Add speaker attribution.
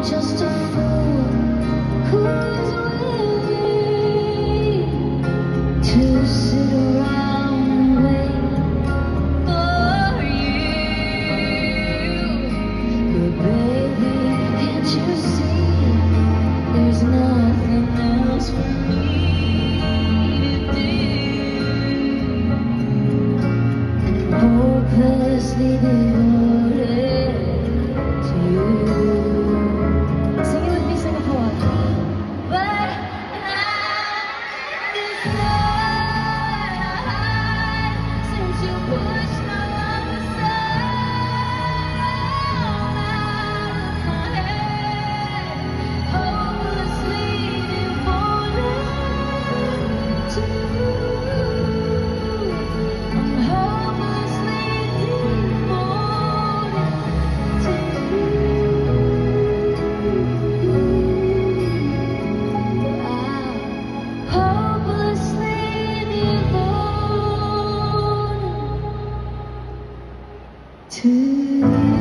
Speaker 1: just a fool who's willing to sit around and wait for you. But baby, can't you see there's nothing else for me to do? Hopelessly devoted to you. Sing it with me, sing it for us. But I decide, since you pushed my love aside, out of my head, hopelessly devoted to you. I'm hopelessly devoted to you. I'm hopelessly devoted to you.